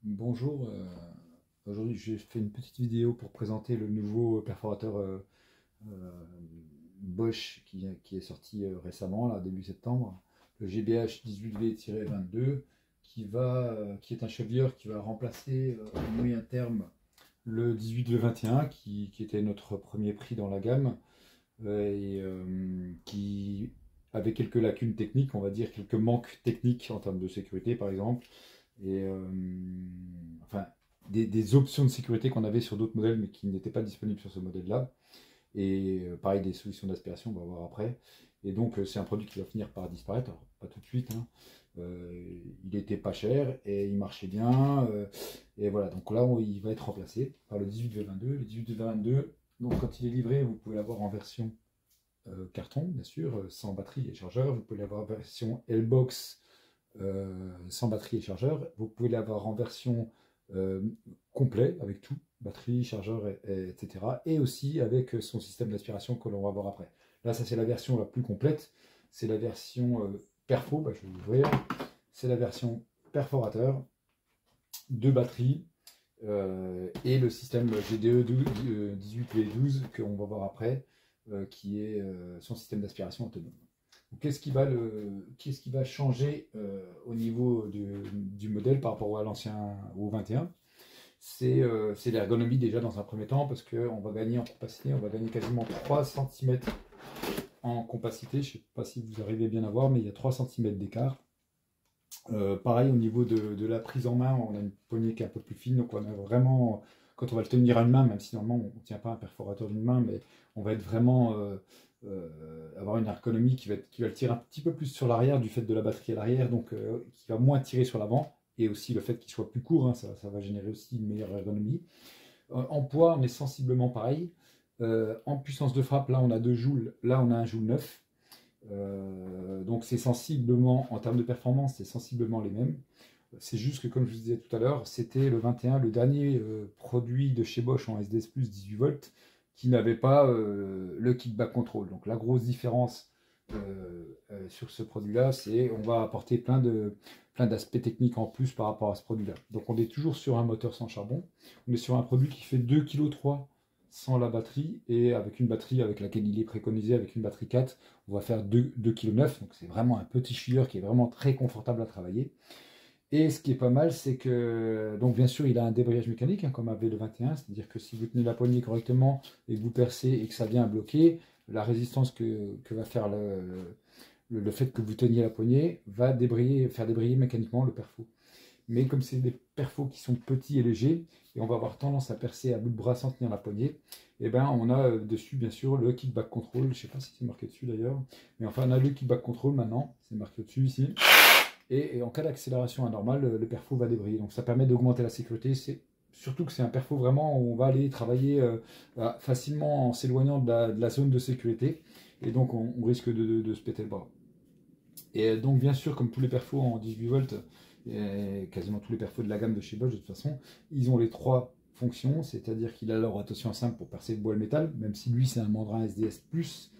Bonjour, aujourd'hui j'ai fait une petite vidéo pour présenter le nouveau perforateur euh, Bosch qui est sorti récemment, là, début septembre, le GBH 18V-22, qui est un chevilleur qui va remplacer à moyen terme le 18V21 qui était notre premier prix dans la gamme qui avait quelques lacunes techniques, on va dire quelques manques techniques en termes de sécurité par exemple et enfin des options de sécurité qu'on avait sur d'autres modèles mais qui n'étaient pas disponibles sur ce modèle-là. Et pareil, des solutions d'aspiration, on va voir après. Et donc, c'est un produit qui va finir par disparaître, alors, pas tout de suite, hein. Il était pas cher et il marchait bien. Et voilà, donc là, il va être remplacé par le 18V22. Le 18V22, donc quand il est livré, vous pouvez l'avoir en version carton, bien sûr, sans batterie et chargeur. Vous pouvez l'avoir en version L-Box sans batterie et chargeur. Vous pouvez l'avoir en version euh, complet avec tout, batterie, chargeur, etc. Et aussi avec son système d'aspiration que l'on va voir après. Là, ça c'est la version la plus complète. C'est la version perfo, bah, je vais l'ouvrir. C'est la version perforateur, de batterie et le système GDE 18V12 qu'on va voir après, qui est son système d'aspiration autonome. Qu'est-ce qui va changer au niveau du modèle par rapport à l'ancien, au 21? C'est l'ergonomie déjà dans un premier temps, parce qu'on va gagner en compacité, on va gagner quasiment 3 cm en compacité. Je ne sais pas si vous arrivez bien à voir, mais il y a 3 cm d'écart. Pareil au niveau de la prise en main, on a une poignée qui est un peu plus fine, donc on a vraiment, quand on va le tenir à une main, même si normalement on ne tient pas un perforateur d'une main, mais on va être vraiment avoir une ergonomie qui va le tirer un petit peu plus sur l'arrière du fait de la batterie à l'arrière, donc qui va moins tirer sur l'avant, et aussi le fait qu'il soit plus court, hein, ça va générer aussi une meilleure ergonomie. En poids, on est sensiblement pareil. En puissance de frappe, là on a 2 joules, là on a 1 joule 9. Donc c'est sensiblement, en termes de performance, c'est sensiblement les mêmes. C'est juste que, comme je vous disais tout à l'heure, c'était le 21, le dernier produit de chez Bosch en SDS Plus 18 volts, qui n'avait pas le kickback control. Donc la grosse différence sur ce produit-là, c'est on va apporter plein d'aspects techniques en plus par rapport à ce produit-là. Donc on est toujours sur un moteur sans charbon. On est sur un produit qui fait 2,3 kg sans la batterie, et avec une batterie avec laquelle il est préconisé, avec une batterie 4, on va faire 2,9 kg. Donc c'est vraiment un petit chieur qui est vraiment très confortable à travailler. Et ce qui est pas mal, c'est que, donc bien sûr, il a un débrayage mécanique, hein, comme avait le 21, c'est-à-dire que si vous tenez la poignée correctement et que vous percez et que ça vient à bloquer, la résistance que va faire le fait que vous teniez la poignée va faire débrayer mécaniquement le perfo. Mais comme c'est des perfos qui sont petits et légers, et on va avoir tendance à percer à bout de bras sans tenir la poignée, et ben on a dessus bien sûr le kickback control, je ne sais pas si c'est marqué dessus d'ailleurs, mais enfin on a le kickback control maintenant, c'est marqué au-dessus ici. Et en cas d'accélération anormale, le perfo va débrayer. Donc ça permet d'augmenter la sécurité. Surtout que c'est un perfo vraiment où on va aller travailler facilement en s'éloignant de la zone de sécurité. Et donc on risque de se péter le bras. Et donc bien sûr, comme tous les perfos en 18 volts, et quasiment tous les perfos de la gamme de chez Bosch de toute façon, ils ont les 3 fonctions, c'est-à-dire qu'il a la rotation simple pour percer le bois et le métal, même si lui c'est un mandrin SDS plus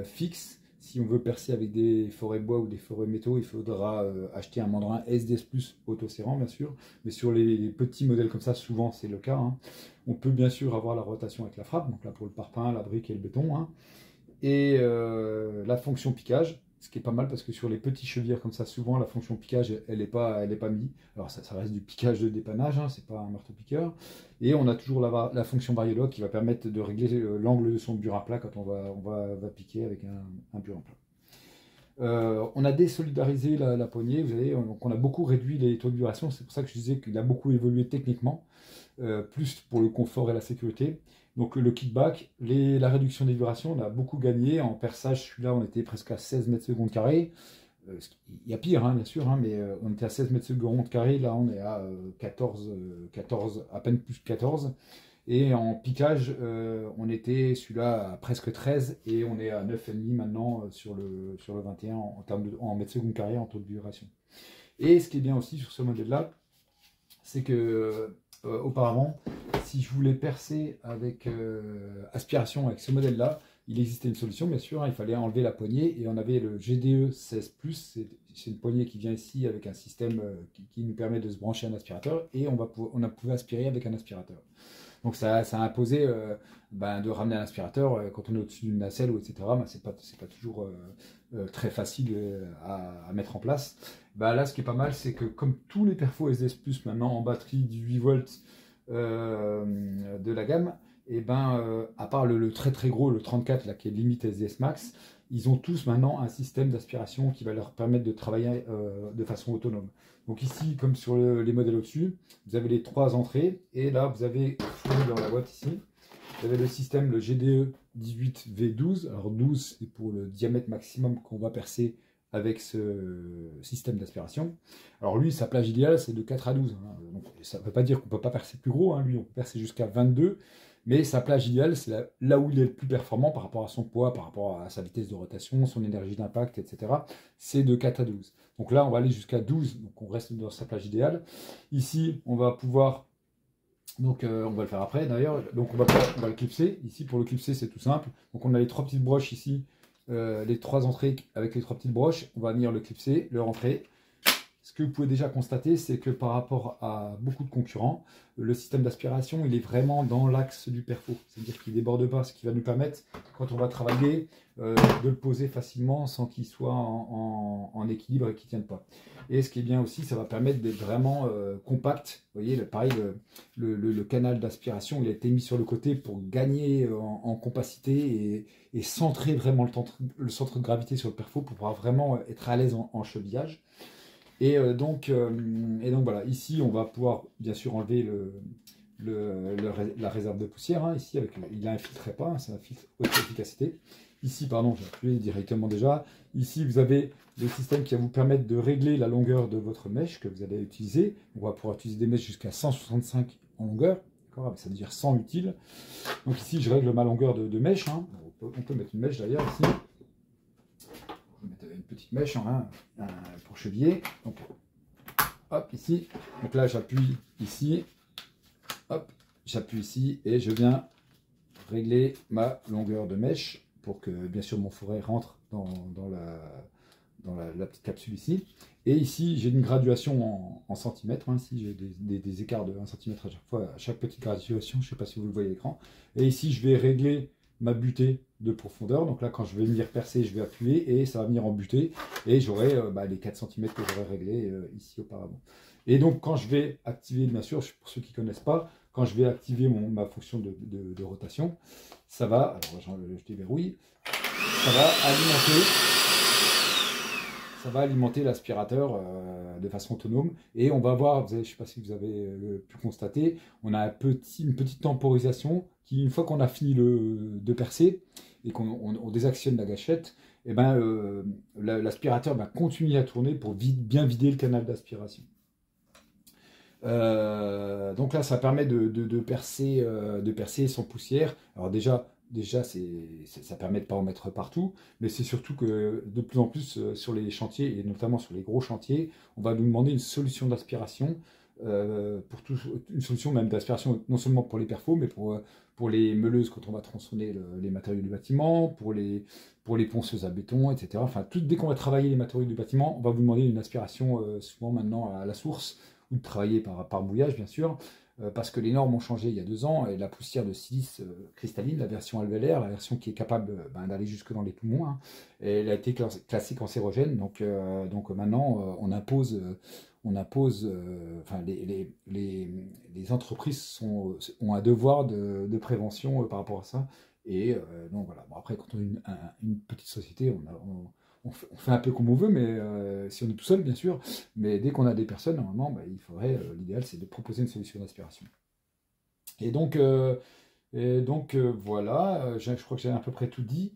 fixe. Si on veut percer avec des forêts bois ou des forêts métaux, il faudra acheter un mandrin SDS plus autoserrant, bien sûr. Mais sur les petits modèles comme ça, souvent c'est le cas, hein. On peut bien sûr avoir la rotation avec la frappe, donc là pour le parpaing, la brique et le béton, hein. Et la fonction piquage, ce qui est pas mal parce que sur les petits chevillers comme ça, souvent la fonction piquage, elle n'est pas mise. Alors ça reste du piquage de dépannage, hein, c'est pas un marteau-piqueur. Et on a toujours la fonction variologue qui va permettre de régler l'angle de son burin plat quand on va piquer avec un burin plat. On a désolidarisé la poignée, vous savez, donc on a beaucoup réduit les taux de vibration, c'est pour ça que je disais qu'il a beaucoup évolué techniquement, plus pour le confort et la sécurité. Donc le kickback, la réduction des vibrations, on a beaucoup gagné. En perçage, celui-là, on était presque à 16 mètres secondes carrés. Il y a pire, hein, bien sûr, hein, mais on était à 16 mètres secondes carrés, là on est à 14, à peine plus de 14. Et en piquage, on était celui-là à presque 13 et on est à 9,5 maintenant sur le 21 en mètres secondes carrés en taux de vibration. Et ce qui est bien aussi sur ce modèle-là, c'est que auparavant, si je voulais percer avec aspiration avec ce modèle-là, il existait une solution, bien sûr, hein, il fallait enlever la poignée, et on avait le GDE 16+, c'est une poignée qui vient ici avec un système qui nous permet de se brancher à un aspirateur, et on a pu aspirer avec un aspirateur. Donc ça a imposé de ramener un aspirateur quand on est au-dessus d'une nacelle, ou etc. C'est pas toujours très facile à mettre en place. Là, ce qui est pas mal, c'est que comme tous les perfos SDS Plus maintenant en batterie 18 volts de la gamme, à part le très très gros, le 34 là, qui est limite SDS Max, ils ont tous maintenant un système d'aspiration qui va leur permettre de travailler de façon autonome. Donc ici, comme sur les modèles au-dessus, vous avez les 3 entrées, et là vous avez fourni dans la boîte ici, vous avez le système, le GDE 18V12. Alors 12 c'est pour le diamètre maximum qu'on va percer avec ce système d'aspiration. Alors lui, sa plage idéale, c'est de 4 à 12. Hein. Donc, ça ne veut pas dire qu'on ne peut pas percer plus gros, hein. Lui, on peut percer jusqu'à 22. Mais sa plage idéale, c'est là où il est le plus performant par rapport à son poids, par rapport à sa vitesse de rotation, son énergie d'impact, etc. C'est de 4 à 12. Donc là, on va aller jusqu'à 12, donc on reste dans sa plage idéale. Ici, on va pouvoir, donc on va le faire après d'ailleurs, donc on va le clipser. Ici, pour le clipser, c'est tout simple. Donc on a les 3 petites broches ici, les 3 entrées avec les 3 petites broches. On va venir le clipser, le rentrer. Ce que vous pouvez déjà constater, c'est que par rapport à beaucoup de concurrents, le système d'aspiration, il est vraiment dans l'axe du perfo. C'est-à-dire qu'il ne déborde pas, ce qui va nous permettre, quand on va travailler, de le poser facilement sans qu'il soit en équilibre et qu'il ne tienne pas. Et ce qui est bien aussi, ça va permettre d'être vraiment compact. Vous voyez, pareil, le canal d'aspiration, il a été mis sur le côté pour gagner en compacité et centrer vraiment le centre de gravité sur le perfo pour pouvoir vraiment être à l'aise en chevillage. Et donc voilà, ici on va pouvoir bien sûr enlever la réserve de poussière, hein, ici il n'infiltrait pas, hein, c'est un filtre haute efficacité. Ici, pardon, j'ai appuyé directement déjà. Ici, vous avez le système qui va vous permettre de régler la longueur de votre mèche que vous allez utiliser. On va pouvoir utiliser des mèches jusqu'à 165 en longueur, ça veut dire 100 utile. Donc ici, je règle ma longueur de mèche, hein. On peut mettre une mèche d'ailleurs ici. Mettre une petite mèche pour cheviller. Donc, hop, ici. Donc là, j'appuie ici. Hop, j'appuie ici et je viens régler ma longueur de mèche pour que, bien sûr, mon fourret rentre dans la petite capsule ici. Et ici, j'ai une graduation en centimètres. Hein. Ici, j'ai des écarts de 1 cm à chaque fois, à chaque petite graduation. Je ne sais pas si vous le voyez à l'écran. Et ici, je vais régler ma butée de profondeur. Donc là, quand je vais venir percer, je vais appuyer et ça va venir en butée. Et j'aurai les 4 cm que j'aurais réglé ici auparavant. Et donc, quand je vais activer, bien sûr, pour ceux qui ne connaissent pas, quand je vais activer ma fonction de rotation, ça va, alors je déverrouille, ça va alimenter l'aspirateur de façon autonome. Et on va voir, je ne sais pas si vous avez pu constater, on a une petite temporisation qui, une fois qu'on a fini de percer et qu'on désactionne la gâchette, l'aspirateur va continuer à tourner pour bien vider le canal d'aspiration. Donc là, ça permet de percer sans poussière. Alors déjà ça permet de ne pas en mettre partout, mais c'est surtout que de plus en plus sur les chantiers, et notamment sur les gros chantiers, on va nous demander une solution d'aspiration, une solution même d'aspiration, non seulement pour les perfos, mais pour les meuleuses quand on va tronçonner les matériaux du bâtiment, pour les ponceuses à béton, etc. Enfin, dès qu'on va travailler les matériaux du bâtiment, on va vous demander une aspiration souvent maintenant à la source, ou de travailler par mouillage, bien sûr, parce que les normes ont changé il y a 2 ans, et la poussière de silice cristalline, la version alvéolaire, la version qui est capable d'aller jusque dans les poumons, hein, elle a été classée cancérogène, donc maintenant on impose, enfin les entreprises ont un devoir de prévention par rapport à ça, et donc voilà. Bon, après, quand on est une petite société, on fait un peu comme on veut, mais si on est tout seul, bien sûr. Mais dès qu'on a des personnes, normalement, l'idéal, c'est de proposer une solution d'aspiration. Et donc voilà, je crois que j'ai à peu près tout dit.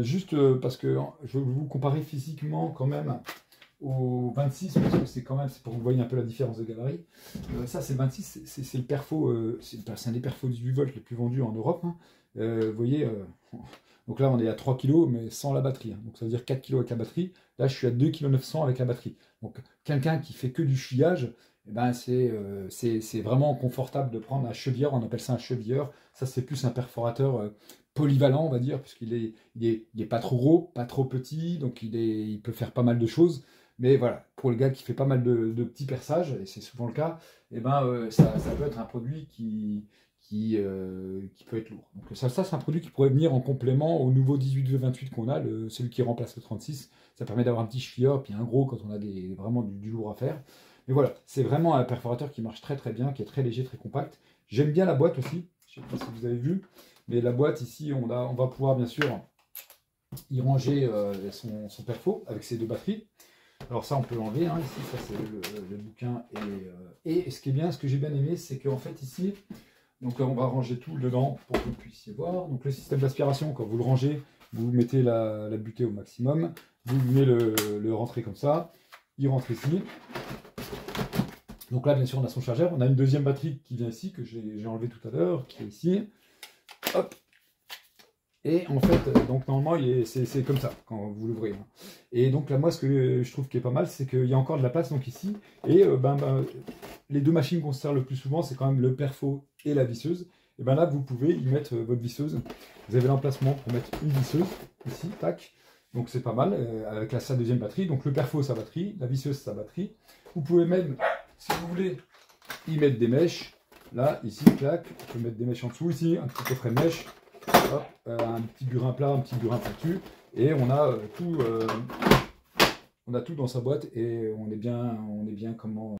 Juste parce que je vais vous comparer physiquement quand même au 26, parce que c'est pour que vous voyez un peu la différence de gabarit. Ça, c'est le 26, c'est le perfo, c'est un des perfos 18 volts les plus vendus en Europe. Hein. Vous voyez, Donc là, on est à 3 kg, mais sans la batterie. Hein. Donc ça veut dire 4 kg avec la batterie. Là, je suis à 2,9 kg avec la batterie. Donc quelqu'un qui fait que du chouillage, eh ben, c'est vraiment confortable de prendre un chevilleur. On appelle ça un chevilleur. Ça, c'est plus un perforateur polyvalent, on va dire, puisqu'il est pas trop gros, pas trop petit. Donc il peut faire pas mal de choses. Mais voilà, pour le gars qui fait pas mal de petits perçages, et c'est souvent le cas, eh ben, ça peut être un produit qui peut être lourd. Donc ça c'est un produit qui pourrait venir en complément au nouveau 18V28 qu'on a, celui qui remplace le 36. Ça permet d'avoir un petit chevilleur, puis un gros quand on a vraiment du lourd à faire. Mais voilà, c'est vraiment un perforateur qui marche très très bien, qui est très léger, très compact. J'aime bien la boîte aussi, je ne sais pas si vous avez vu, mais la boîte ici, on va pouvoir bien sûr y ranger son perfo avec ses deux batteries. Alors ça, on peut l'enlever, hein, ici, ça c'est le bouquin. Et ce qui est bien, ce que j'ai bien aimé, c'est qu'en fait ici, donc on va ranger tout dedans pour que vous puissiez voir. Donc le système d'aspiration, quand vous le rangez, vous mettez la butée au maximum, vous venez le rentrer comme ça, il rentre ici. Donc là, bien sûr, on a son chargeur, on a une deuxième batterie qui vient ici, que j'ai enlevé tout à l'heure, qui est ici. Hop. Et en fait, donc normalement, c'est comme ça quand vous l'ouvrez. Hein. Et donc là, moi, ce que je trouve qui est pas mal, c'est qu'il y a encore de la place donc ici. Et les deux machines qu'on se sert le plus souvent, c'est quand même le perfo et la visseuse. Et bien là, vous pouvez y mettre votre visseuse. Vous avez l'emplacement pour mettre une visseuse ici, tac. Donc c'est pas mal avec sa deuxième batterie. Donc le perfo, sa batterie, la visseuse, sa batterie. Vous pouvez même, si vous voulez, y mettre des mèches. Là, ici, clac. On peut mettre des mèches en dessous ici, un petit coffret de mèches. Hop, un petit burin plat, un petit burin pointu, et on a tout dans sa boîte et on est bien comment